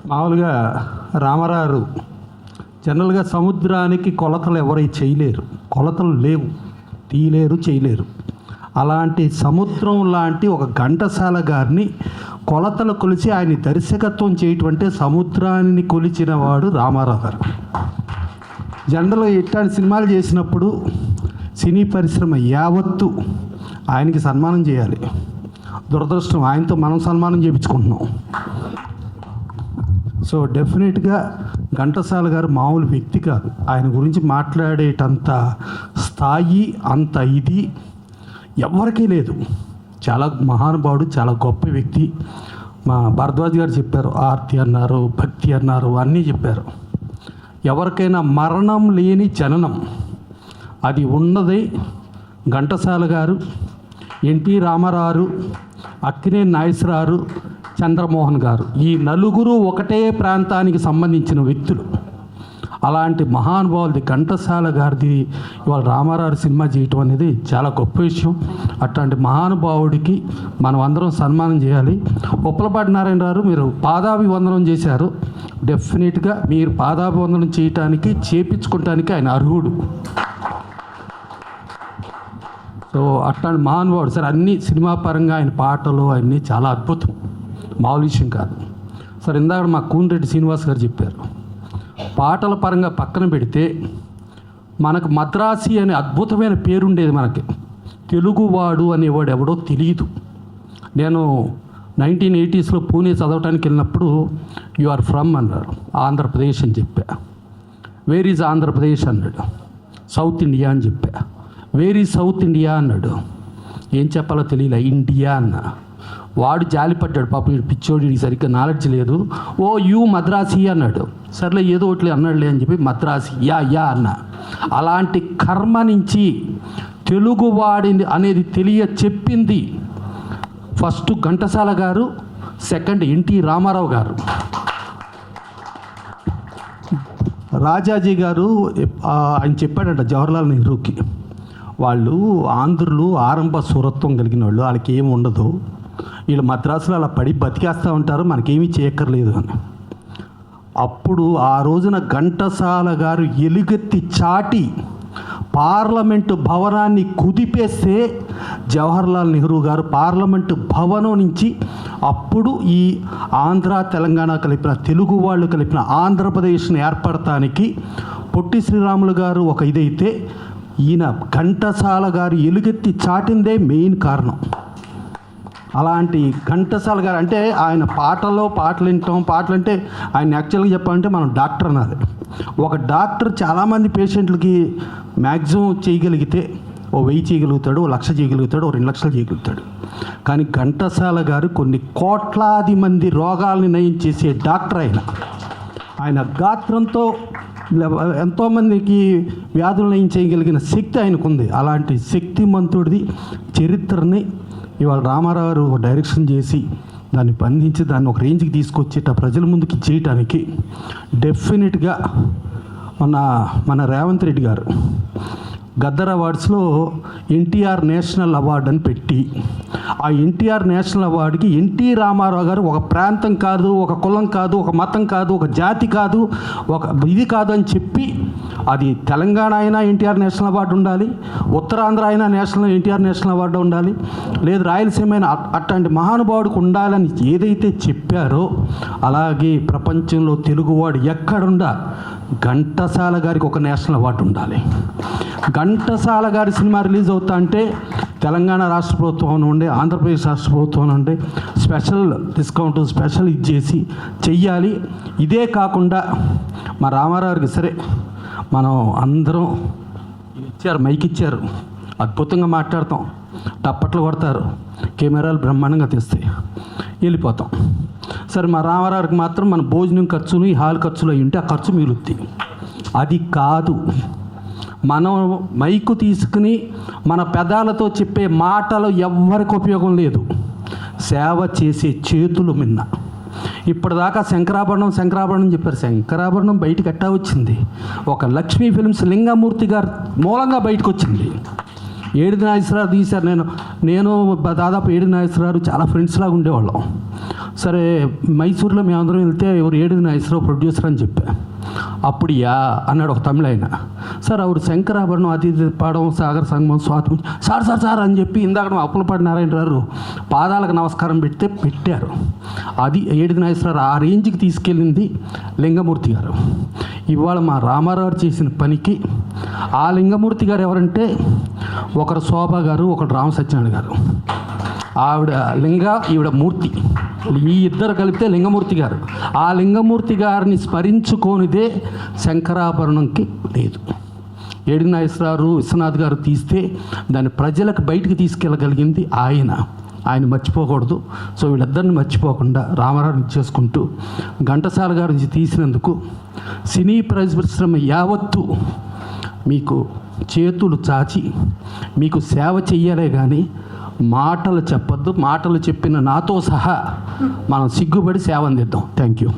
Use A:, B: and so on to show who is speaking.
A: మామూలుగా రామారావు జనరల్గా సముద్రానికి కొలతలు ఎవరై చేయలేరు, కొలతలు లేవు, తీయలేరు, చేయలేరు. అలాంటి సముద్రం లాంటి ఒక ఘంటసాల గారిని కొలతలు కొలిచి ఆయన దర్శకత్వం చేయటం సముద్రాన్ని కొలిచిన వాడు రామారావు గారు. జనరల్గా ఇట్లాంటి సినిమాలు చేసినప్పుడు సినీ పరిశ్రమ యావత్తు ఆయనకి సన్మానం చేయాలి. దురదృష్టం ఆయనతో మనం సన్మానం చేయించుకుంటున్నాం. సో డెఫినెట్గా ఘంటసాల గారు మామూలు వ్యక్తి కాదు. ఆయన గురించి మాట్లాడేటంత స్థాయి, అంత ఇది ఎవరికీ లేదు. చాలా మహానుభావుడు, చాలా గొప్ప వ్యక్తి. మా భరద్వాజ్ గారు చెప్పారు, ఆర్తి అన్నారు, భక్తి అన్నారు, అన్నీ చెప్పారు. ఎవరికైనా మరణం లేని జననం అది ఉన్నది ఘంటసాల గారు, ఎన్టీ రామారావు, అక్కినేని నాగేశ్వరరావు, చంద్రమోహన్ గారు. ఈ నలుగురు ఒకటే ప్రాంతానికి సంబంధించిన వ్యక్తులు. అలాంటి మహానుభావులది ఘంటసాల గారిది ఇవాళ రామారావు సినిమా చేయటం అనేది చాలా గొప్ప విషయం. అట్లాంటి మహానుభావుడికి మనం అందరం సన్మానం చేయాలి. ఉప్పలపాటి నారాయణరావు మీరు పాదాభివందనం చేశారు. డెఫినెట్గా మీరు పాదాభివందనం చేయటానికి, చేపించుకోవటానికి ఆయన అర్హుడు. సో అట్లాంటి మహానుభావుడు సార్. అన్ని సినిమా పరంగా ఆయన పాటలు అన్నీ చాలా అద్భుతం, మామూలు విషయం కాదు సార్. ఇందాక మా కూనరెడ్డి శ్రీనివాస్ గారు చెప్పారు, పాటల పరంగా పక్కన పెడితే మనకు మద్రాసి అనే అద్భుతమైన పేరుండేది. మనకి తెలుగువాడు అనేవాడు ఎవడో తెలియదు. నేను 1980s పూణే చదవటానికి వెళ్ళినప్పుడు యు ఆర్ ఫ్రమ్ అన్నారు, ఆంధ్రప్రదేశ్ అని చెప్పా. వేర్ ఈజ్ ఆంధ్రప్రదేశ్ అన్నాడు. సౌత్ ఇండియా అని చెప్పా. వేర్ ఈజ్ సౌత్ ఇండియా అన్నాడు. ఏం చెప్పాలో తెలియలే, ఇండియా అన్న. వాడు జాలిపడ్డాడు పాపం, పిచ్చోడి సరిగ్గా నాలెడ్జ్ లేదు. ఓ యూ మద్రాసి అన్నాడు. సర్లే ఏదో ఒకటి అన్నాడులే అని చెప్పి మద్రాసి యా అన్న. అలాంటి కర్మ నుంచి తెలుగువాడిని అనేది తెలియ చెప్పింది ఫస్ట్ ఘంటసాల గారు, సెకండ్ ఎన్టీ రామారావు గారు. రాజాజీ గారు ఆయన చెప్పాడంట జవహర్లాల్ నెహ్రూకి, వాళ్ళు ఆంధ్రులు ఆరంభ సురత్వం కలిగిన వాళ్ళు, వాళ్ళకి ఏమి ఉండదు, వీళ్ళు మద్రాసులో అలా పడి బతికేస్తూ ఉంటారు, మనకేమీ చేయక్కర్లేదు అని. అప్పుడు ఆ రోజున ఘంటసాల గారు ఎలుగెత్తి చాటి పార్లమెంటు భవనాన్ని కుదిపేస్తే జవహర్లాల్ నెహ్రూ గారు పార్లమెంటు భవనం నుంచి అప్పుడు ఈ ఆంధ్ర తెలంగాణ కలిపిన తెలుగు వాళ్ళు కలిపిన ఆంధ్రప్రదేశ్ని ఏర్పడటానికి పొట్టి శ్రీరాములు గారు ఒక ఇదైతే, ఈయన ఘంటసాల గారు ఎలుగెత్తి చాటిందే మెయిన్ కారణం. అలాంటి ఘంటసాల గారు అంటే ఆయన పాటలు వింటాం. పాటలు అంటే ఆయన యాక్చువల్గా చెప్పాలంటే మనం డాక్టర్ అన్నారు. ఒక డాక్టర్ చాలామంది పేషెంట్లకి మ్యాక్సిమం చేయగలిగితే ఓ 1000 చేయగలుగుతాడు, 1,00,000 చేయగలుగుతాడు, 2 లక్షలు చేయగలుగుతాడు. కానీ ఘంటసాల గారు కొన్ని కోట్లాది మంది రోగాల్ని నయం చేసే డాక్టర్. ఆయన గాత్రంతో ఎంతోమందికి వ్యాధులు నయం చేయగలిగిన శక్తి ఆయనకుంది. అలాంటి శక్తిమంతుడిది చరిత్రని ఇవాళ రామారావు ఒక డైరెక్షన్ చేసి దాన్ని బంధించి దాన్ని ఒక రేంజ్కి తీసుకొచ్చేట ప్రజల ముందుకి చేయటానికి డెఫినెట్గా మన రేవంత్ రెడ్డి గారు గద్దర్ అవార్డ్స్లో ఎన్టీఆర్ నేషనల్ అవార్డు అని పెట్టి, ఆ ఎన్టీఆర్ నేషనల్ అవార్డుకి ఎన్టీ రామారావు గారు ఒక ప్రాంతం కాదు, ఒక కులం కాదు, ఒక మతం కాదు, ఒక జాతి కాదు, ఒక ఇది కాదు అని చెప్పి, అది తెలంగాణ అయినా ఎన్టీఆర్ నేషనల్ అవార్డు ఉండాలి, ఉత్తరాంధ్ర అయినా ఎన్టీఆర్ నేషనల్ అవార్డు ఉండాలి, లేదు రాయలసీమ అయినా అట్లాంటి మహానుభావుడికి ఉండాలని ఏదైతే చెప్పారో అలాగే ప్రపంచంలో తెలుగువాడు ఎక్కడుండా ఘంటసాల గారికి ఒక నేషనల్ అవార్డు ఉండాలి. ఘంటసాల గారి సినిమా రిలీజ్ అవుతా అంటే తెలంగాణ రాష్ట్ర ప్రభుత్వం నుండి, ఆంధ్రప్రదేశ్ రాష్ట్ర ప్రభుత్వం నుండి స్పెషల్ డిస్కౌంట్, స్పెషల్ ఇచ్చేసి చెయ్యాలి. ఇదే కాకుండా మా రామారావుకి సరే మనం అందరం ఇచ్చారు, మైక్ ఇచ్చారు, అద్భుతంగా మాట్లాడతాం, టప్పట్లు కొడతారు, కెమెరాలు బ్రహ్మాండంగా తీస్తాయి, వెళ్ళిపోతాం. సరే మా రామారావుకి మాత్రం మన భోజనం ఖర్చును, ఈ హాల్ ఖర్చులు అయి ఉంటే ఆ ఖర్చు మిగులుద్ది. అది కాదు. మనం మైకు తీసుకుని మన పెదాలతో చెప్పే మాటలు ఎవ్వరికి ఉపయోగం లేదు, సేవ చేసే చేతులు మిన్న. ఇప్పటిదాకా శంకరాభరణం చెప్పారు. శంకరాభరణం బయటకు ఎట్టా వచ్చింది? ఒక లక్ష్మీ ఫిల్మ్స్ లింగమూర్తి గారు మూలంగా బయటకు వచ్చింది. ఏడిది నాగేశ్వరరావు తీశారు. నేను దాదాపు ఏడిది నాగేశ్వరరావు చాలా ఫ్రెండ్స్ లాగా ఉండేవాళ్ళం. సరే మైసూర్లో మేమందరం వెళ్తే ఎవరు ఏడిది నాగేశ్వరరావు ప్రొడ్యూసర్ అని చెప్పా. అప్పుడు యా అన్నాడు ఒక తమిళ ఆయన. సార్ ಅವರು శంకరాభరణం అది పాడడం సాగర సంగమం స్వాతి సార్ అని చెప్పి ఇందాక అప్పులపాటి నారాయణ గారు పాదాలకు నమస్కారం పెట్టారు. అది ఏడిది నాగేశ్వరరావు ఆ రేంజ్కి తీసుకెళ్ళింది లింగమూర్తి గారు. ఇవాళ మా రామారావు చేసిన పనికి ఆ లింగమూర్తి గారు ఎవరంటే ఒకరు శోభ గారు, ఒకరు రామ సత్యనారాయణ గారు. ఆవిడ ఈవిడ మూర్తి, ఈ ఇద్దరు కలిపితే లింగమూర్తి గారు. ఆ లింగమూర్తి గారిని స్మరించుకోనిదే శంకరాభరణంకి లేదు. ఏడిది నాగేశ్వరరావు, విశ్వనాథ్ గారు తీస్తే దాన్ని ప్రజలకు బయటికి తీసుకెళ్ళగలిగింది ఆయన మర్చిపోకూడదు. సో వీళ్ళిద్దరిని మర్చిపోకుండా రామారావుని చేసుకుంటూ ఘంటసాల గారి నుంచి తీసినందుకు సినీ పరిశ్రమ యావత్తు మీకు చేతులు చాచి మీకు సేవ చెయ్యాలే కానీ మాటలు చెప్పొద్దు. మాటలు చెప్పిన నాతో సహా మనం సిగ్గుపడి సేవ అందిద్దాం. Thank you.